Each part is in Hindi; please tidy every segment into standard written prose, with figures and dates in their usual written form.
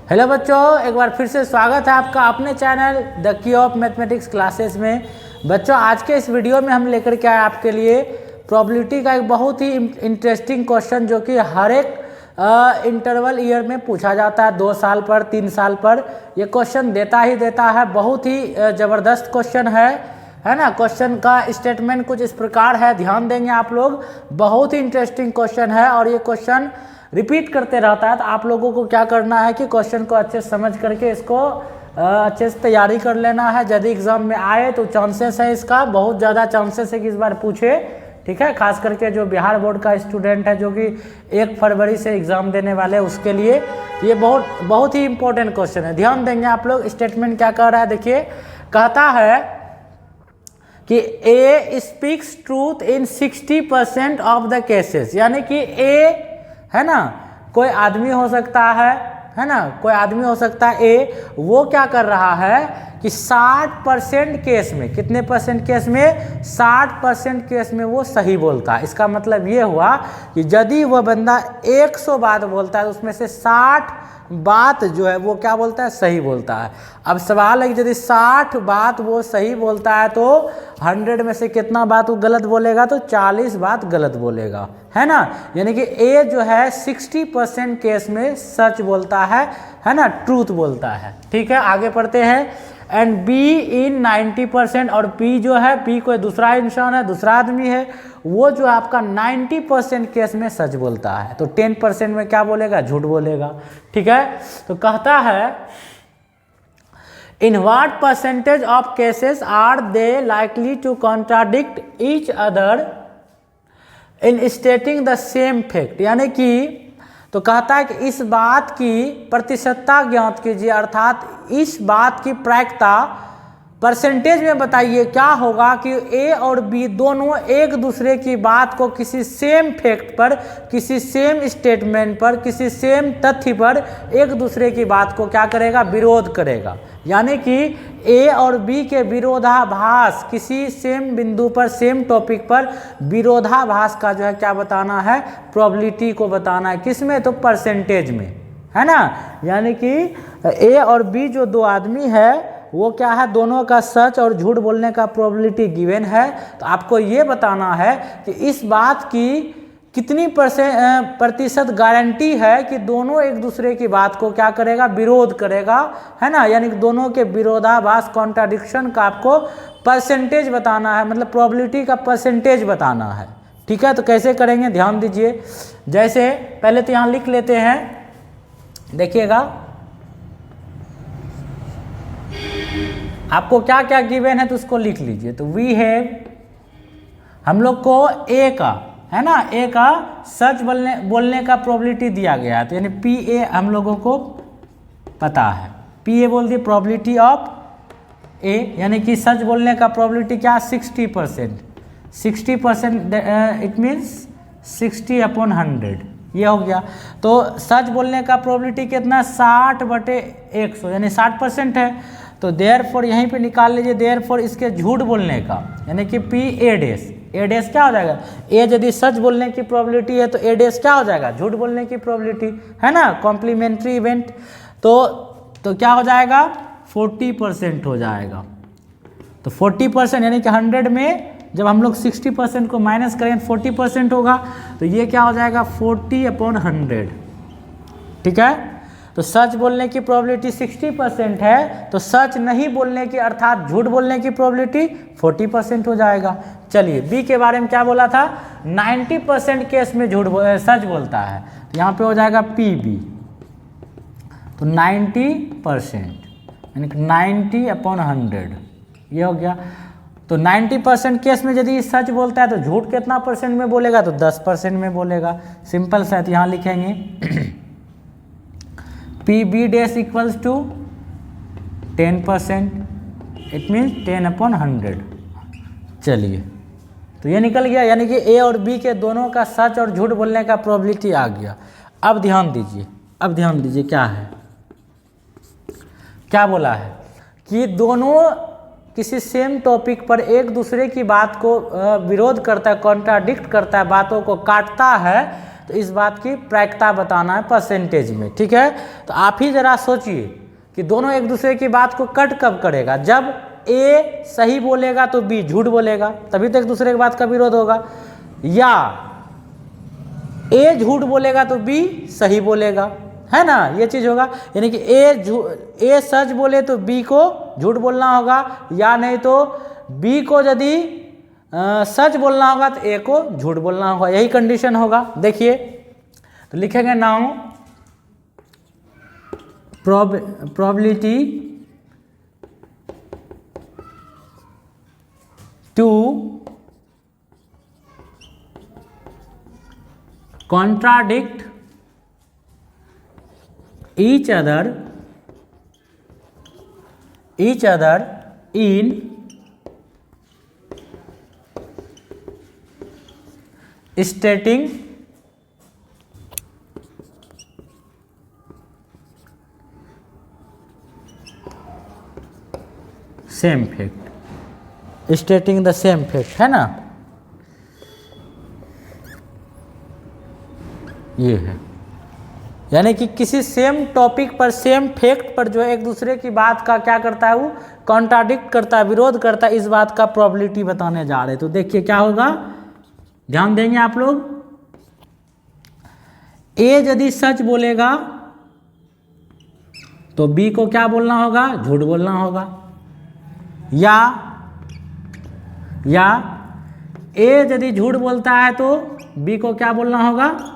हेलो बच्चों, एक बार फिर से स्वागत है आपका अपने channel the key of mathematics classes में। बच्चों, आज के इस वीडियो में हम लेकर के आए आपके लिए प्रोबेबिलिटी का एक बहुत ही इंटरेस्टिंग क्वेश्चन जो कि हर एक इंटरवल ईयर में पूछा जाता है, 2 साल पर 3 साल पर ये क्वेश्चन देता ही देता है। बहुत ही ज़बरदस्त क्वेश्चन है ना। क्वेश्चन का स्टेटमेंट कुछ इस प्रकार है, ध्यान देंगे आप लोग। बहुत ही इंटरेस्टिंग क्वेश्चन है और ये क्वेश्चन रिपीट करते रहता है, तो आप लोगों को क्या करना है कि क्वेश्चन को अच्छे से समझ करके इसको अच्छे से तैयारी कर लेना है। यदि एग्जाम में आए तो चांसेस है, इसका बहुत ज़्यादा चांसेस है कि इस बार पूछे, ठीक है। खास करके जो बिहार बोर्ड का स्टूडेंट है जो कि 1 फरवरी से एग्ज़ाम देने वाले हैं उसके लिए ये बहुत ही इंपॉर्टेंट क्वेश्चन है। ध्यान देंगे आप लोग। स्टेटमेंट क्या कह रहा है, देखिए। कहता है कि A speaks truth in 60% of the cases, यानी कि ए है ना, कोई आदमी हो सकता है ना, कोई आदमी हो सकता है ए, वो क्या कर रहा है कि 60% केस में, कितने परसेंट केस में, 60% केस में वो सही बोलता है। इसका मतलब ये हुआ कि यदि वह बंदा 100 बात बोलता है तो उसमें से 60 बात जो है वो क्या बोलता है, सही बोलता है। अब सवाल है कि यदि 60 बात वो सही बोलता है तो 100 में से कितना बात वो गलत बोलेगा, तो 40 बात गलत बोलेगा, है ना। यानी कि ए जो है 60% केस में सच बोलता है ना, ट्रूथ बोलता है, ठीक है। आगे पढ़ते हैं। एंड बी इन 90%, और पी जो है, पी कोई दूसरा इंसान है, दूसरा आदमी है, वो जो आपका 90% केस में सच बोलता है, तो 10% में क्या बोलेगा, झूठ बोलेगा, ठीक है। तो कहता है in what percentage of cases are they likely to contradict each other in stating the same fact, यानी कि तो कहता है कि इस बात की प्रतिशतता ज्ञात कीजिए, अर्थात इस बात की प्रायिकता परसेंटेज में बताइए क्या होगा कि ए और बी दोनों एक दूसरे की बात को किसी सेम फैक्ट पर, किसी सेम स्टेटमेंट पर, किसी सेम तथ्य पर एक दूसरे की बात को क्या करेगा, विरोध करेगा। यानी कि ए और बी के विरोधाभास, किसी सेम बिंदु पर, सेम टॉपिक पर विरोधाभास का जो है क्या बताना है, प्रोबेबिलिटी को बताना है। किसमें, तो परसेंटेज में, है ना। यानी कि ए और बी जो दो आदमी है वो क्या है, दोनों का सच और झूठ बोलने का प्रोबेबिलिटी गिवन है। तो आपको ये बताना है कि इस बात की कितनी प्रतिशत गारंटी है कि दोनों एक दूसरे की बात को क्या करेगा, विरोध करेगा, है ना। यानी कि दोनों के विरोधाभास, कॉन्ट्राडिक्शन का आपको परसेंटेज बताना है, मतलब प्रोबेबिलिटी का परसेंटेज बताना है, ठीक है। तो कैसे करेंगे, ध्यान दीजिए। जैसे पहले तो यहाँ लिख लेते हैं, देखिएगा आपको क्या क्या गिवन है तो उसको लिख लीजिए। तो वी हैव, हम लोग को ए का, है ना, ए का सच बोलने का प्रोबेबिलिटी दिया गया है, तो यानी पी ए हम लोगों को पता है। पी ए बोल दिए प्रोबेबिलिटी ऑफ ए, यानी कि सच बोलने का प्रोबेबिलिटी क्या, 60%। 60% इट मीन्स 60/100, ये हो गया। तो सच बोलने का प्रोबेबिलिटी कितना, 60/100, यानी 60% है। तो देयरफॉर यहीं पे निकाल लीजिए, देयरफॉर इसके झूठ बोलने का, यानी कि P A dash, A dash क्या हो जाएगा, ए यदि सच बोलने की प्रोबेबिलिटी है तो ए डैश क्या हो जाएगा, झूठ बोलने की प्रोबेबिलिटी, है ना, कॉम्प्लीमेंट्री इवेंट। तो क्या हो जाएगा, 40% हो जाएगा। तो 40% यानी कि 100 में जब हम लोग 60% को माइनस करें 40% होगा, तो ये क्या हो जाएगा, 40/100, ठीक है। तो सच बोलने की प्रोबेबिलिटी 60% है, तो सच नहीं बोलने की अर्थात झूठ बोलने की प्रोबेबिलिटी 40% हो जाएगा। चलिए बी के बारे में क्या बोला था, 90% केस में सच बोलता है, तो यहाँ पे हो जाएगा पी बी, तो 90% यानी कि 90/100, ये हो गया। तो 90% केस में यदि सच बोलता है तो झूठ कितना परसेंट में बोलेगा, तो 10% में बोलेगा। सिंपल सा, तो यहाँ लिखेंगे P B dash equals to 10%, it means 10/100। चलिए, तो ये निकल गया, यानी कि ए और बी के दोनों का सच और झूठ बोलने का प्रोबेबिलिटी आ गया। अब ध्यान दीजिए, अब ध्यान दीजिए क्या है, क्या बोला है कि दोनों किसी सेम टॉपिक पर एक दूसरे की बात को विरोध करता है, कॉन्ट्राडिक्ट करता है, बातों को काटता है, तो इस बात की प्रायिकता बताना है परसेंटेज में, ठीक है। तो आप ही जरा सोचिए कि दोनों एक दूसरे की बात को कट कब करेगा, जब ए सही बोलेगा तो बी झूठ बोलेगा, तभी तो एक दूसरे की बात का विरोध होगा, या ए झूठ बोलेगा तो बी सही बोलेगा, है ना, ये चीज होगा। यानी कि ए सच बोले तो बी को झूठ बोलना होगा, या नहीं तो बी को यदि सच बोलना होगा तो ए को झूठ बोलना होगा, यही कंडीशन होगा। देखिए तो लिखेंगे now probability to contradict each other in stating same fact, stating the same fact, है ना, ये है। यानी कि किसी सेम टॉपिक पर सेम फैक्ट पर जो है एक दूसरे की बात का क्या करता है, वो कॉन्ट्राडिक्ट करता है, विरोध करता है, इस बात का प्रोबेबिलिटी बताने जा रहे हैं। तो देखिए क्या होगा, ध्यान देंगे आप लोग। ए यदि सच बोलेगा तो बी को क्या बोलना होगा, झूठ बोलना होगा, या ए यदि झूठ बोलता है तो बी को क्या बोलना होगा,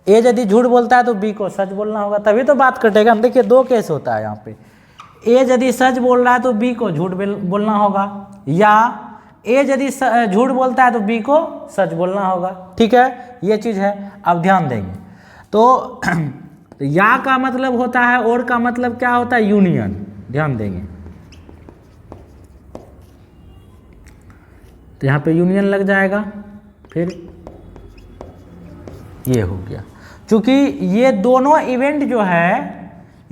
ए यदि झूठ बोलता है तो बी को सच बोलना होगा, तभी तो बात कटेगा। हम देखिए दो केस होता है यहाँ पे, ए यदि सच बोल रहा है तो बी को झूठ बोलना होगा, या ए यदि झूठ बोलता है तो बी को सच बोलना होगा, ठीक है, ये चीज है। अब ध्यान देंगे तो या का मतलब होता है, और का मतलब क्या होता है, यूनियन, ध्यान देंगे। तो यहाँ पे यूनियन लग जाएगा, फिर ये हो गया। क्योंकि ये दोनों इवेंट जो है,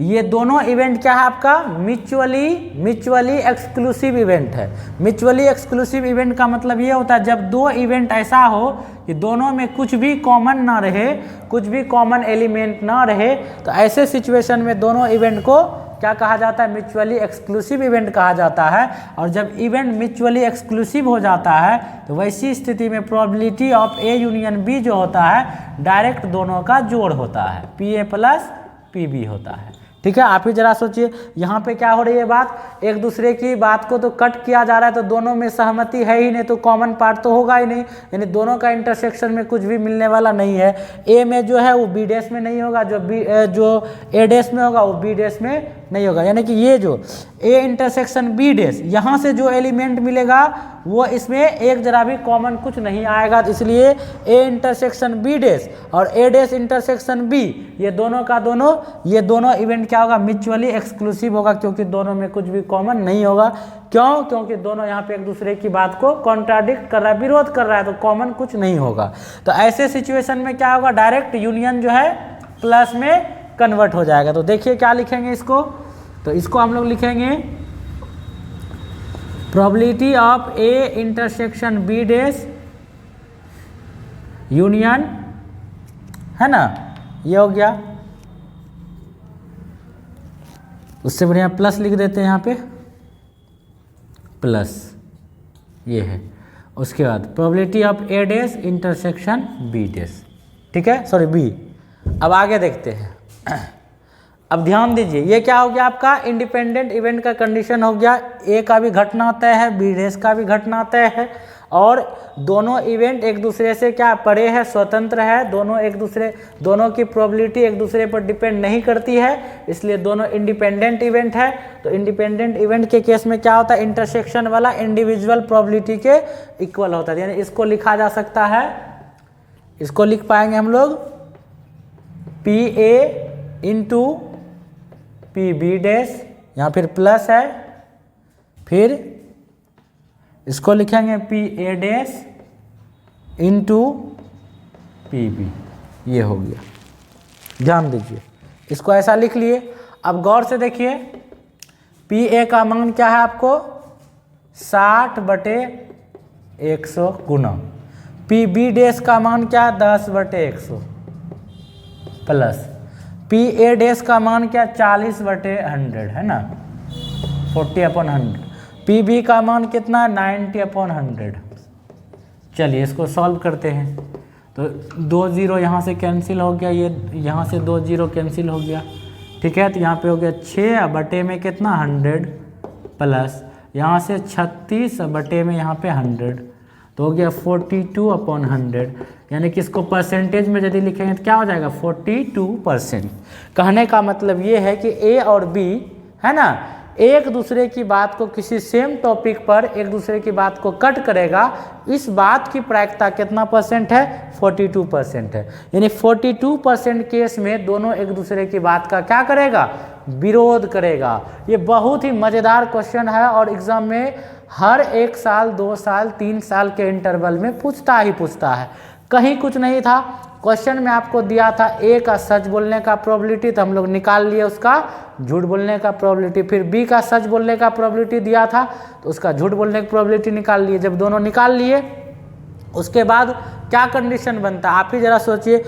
ये दोनों इवेंट क्या है आपका, म्यूचुअली एक्सक्लूसिव इवेंट है। म्यूचुअली एक्सक्लूसिव इवेंट का मतलब ये होता है जब दो इवेंट ऐसा हो कि दोनों में कुछ भी कॉमन ना रहे, कुछ भी कॉमन एलिमेंट ना रहे, तो ऐसे सिचुएशन में दोनों इवेंट को क्या कहा जाता है, म्यूचुअली एक्सक्लूसिव इवेंट कहा जाता है। और जब इवेंट म्यूचुअली एक्सक्लूसिव हो जाता है तो वैसी स्थिति में probability of A union B जो होता है डायरेक्ट दोनों का जोड़ होता है, P A plus P B होता है, ठीक है। आप ही जरा सोचिए यहाँ पे क्या हो रही है बात, एक दूसरे की बात को तो कट किया जा रहा है, तो दोनों में सहमति है ही नहीं, तो कॉमन पार्ट तो होगा ही नहीं, यानी दोनों का इंटरसेक्शन में कुछ भी मिलने वाला नहीं है। ए में जो है वो बी डैश में नहीं होगा, जो ए डैश में होगा वो बी डैश में नहीं होगा। यानी कि ये जो ए इंटरसेक्शन बी डैश, यहाँ से जो एलिमेंट मिलेगा वो इसमें एक जरा भी कॉमन कुछ नहीं आएगा, इसलिए ए इंटरसेक्शन बी डैश और ए डैश इंटरसेक्शन बी, ये दोनों का दोनों, ये दोनों इवेंट क्या होगा, म्यूचुअली एक्सक्लूसिव होगा, क्योंकि दोनों में कुछ भी कॉमन नहीं होगा। क्यों, क्योंकि दोनों यहाँ पे एक दूसरे की बात को कॉन्ट्राडिक्ट कर रहा है, विरोध कर रहा है, तो कॉमन कुछ नहीं होगा। तो ऐसे सिचुएशन में क्या होगा, डायरेक्ट यूनियन जो है प्लस में कन्वर्ट हो जाएगा। तो देखिए क्या लिखेंगे इसको, तो इसको हम लोग लिखेंगे probability of A intersection B dash union, है ना, ये हो गया। उससे बढ़िया प्लस लिख देते हैं यहाँ पे, प्लस ये है। उसके बाद probability of A dash intersection B dash, ठीक है, सॉरी बी। अब आगे देखते हैं। अब ध्यान दीजिए, ये क्या हो गया आपका, इंडिपेंडेंट इवेंट का कंडीशन हो गया, ए का भी घटना तय है, बी डैश का भी घटना तय है, और दोनों इवेंट एक दूसरे से क्या परे है, स्वतंत्र है, दोनों की प्रोबेबिलिटी एक दूसरे पर डिपेंड नहीं करती है, इसलिए दोनों इंडिपेंडेंट इवेंट है। तो इंडिपेंडेंट इवेंट के केस में क्या होता है, इंटरसेक्शन वाला इंडिविजुअल प्रोबेबिलिटी के इक्वल होता है। यानी इसको लिखा जा सकता है, इसको लिख पाएंगे हम लोग P A into P B dash, यहाँ फिर प्लस है, फिर इसको लिखेंगे P A dash into P B, ये हो गया। ध्यान दीजिए, इसको ऐसा लिख लिए। अब गौर से देखिए, पी ए का मान क्या है आपको, 60/100 गुना पी बी डैश का मान क्या 10/100 प्लस पी ए डैश का मान क्या 40/100 है ना, 40/100। पी बी का मान कितना 90/100। चलिए इसको सॉल्व करते हैं। तो 2 0 यहाँ से कैंसिल हो गया, ये यहाँ से 2 0 कैंसिल हो गया, ठीक है। तो यहाँ पे हो गया 6 बटे में कितना 100 प्लस यहाँ से 36 बटे में यहाँ पे 100, तो हो गया 42/100। यानी कि इसको परसेंटेज में यदि लिखेंगे तो क्या हो जाएगा 42%। कहने का मतलब ये है कि ए और बी है ना, एक दूसरे की बात को किसी सेम टॉपिक पर एक दूसरे की बात को कट करेगा, इस बात की प्रायिकता कितना परसेंट है 42% है। यानी 42% केस में दोनों एक दूसरे की बात का क्या करेगा, विरोध करेगा। ये बहुत ही मज़ेदार क्वेश्चन है और एग्जाम में हर 1 साल 2 साल 3 साल के इंटरवल में पूछता ही पूछता है। कहीं कुछ नहीं था, क्वेश्चन में आपको दिया था ए का सच बोलने का प्रोबेबिलिटी, तो हम लोग निकाल लिए उसका झूठ बोलने का प्रोबेबिलिटी। फिर बी का सच बोलने का प्रोबेबिलिटी दिया था तो उसका झूठ बोलने की प्रोबेबिलिटी निकाल लिए। जब दोनों निकाल लिए उसके बाद क्या कंडीशन बनता है, आप ही ज़रा सोचिए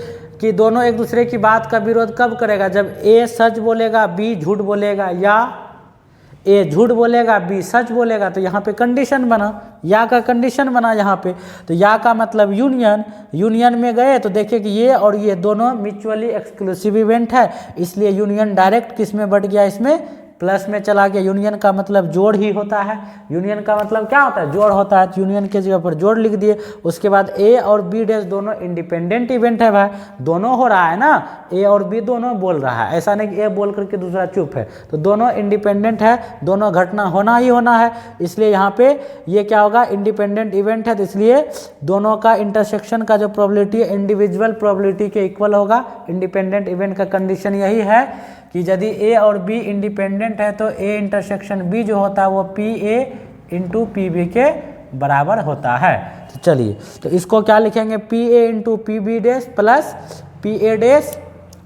कि दोनों एक दूसरे की बात का विरोध कब करेगा, जब ए सच बोलेगा बी झूठ बोलेगा, या ए झूठ बोलेगा बी सच बोलेगा। तो यहाँ पे कंडीशन बना, या का कंडीशन बना यहाँ पे। तो या का मतलब यूनियन, यूनियन में गए तो देखिए कि ये और ये दोनों म्यूचुअली एक्सक्लूसिव इवेंट है, इसलिए यूनियन डायरेक्ट किस में बढ़ गया, इसमें प्लस में चला गया। यूनियन का मतलब जोड़ ही होता है, यूनियन का मतलब क्या होता है, जोड़ होता है। तो यूनियन के जगह पर जोड़ लिख दिए। उसके बाद ए और बी डैश दोनों इंडिपेंडेंट इवेंट है भाई, दोनों हो रहा है ना, ए और बी दोनों बोल रहा है, ऐसा नहीं कि ए बोल करके दूसरा चुप है। तो दोनों इंडिपेंडेंट है, दोनों घटना होना ही होना है, इसलिए यहाँ पे ये क्या होगा इंडिपेंडेंट इवेंट है, तो इसलिए दोनों का इंटरसेक्शन का जो प्रोबेबिलिटी है इंडिविजुअल प्रोबेबिलिटी के इक्वल होगा। इंडिपेंडेंट इवेंट का कंडीशन यही है कि यदि ए और बी इंडिपेंडेंट है तो ए इंटरसेक्शन बी जो होता है वो P A into P B के बराबर होता है। तो चलिए तो इसको क्या लिखेंगे, P A into P B dash plus P A dash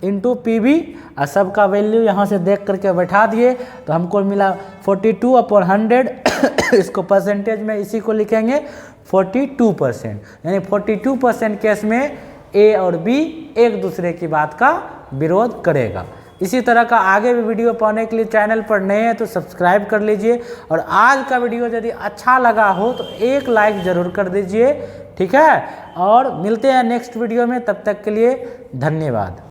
into P B, और सबका वैल्यू यहाँ से देख करके बैठा दिए तो हमको मिला 42/100। इसको परसेंटेज में इसी को लिखेंगे 42%। यानी 42% केस में ए और बी एक दूसरे की बात का विरोध करेगा। इसी तरह का आगे भी वीडियो पाने के लिए चैनल पर नए हैं तो सब्सक्राइब कर लीजिए, और आज का वीडियो यदि अच्छा लगा हो तो एक लाइक ज़रूर कर दीजिए, ठीक है। और मिलते हैं नेक्स्ट वीडियो में, तब तक के लिए धन्यवाद।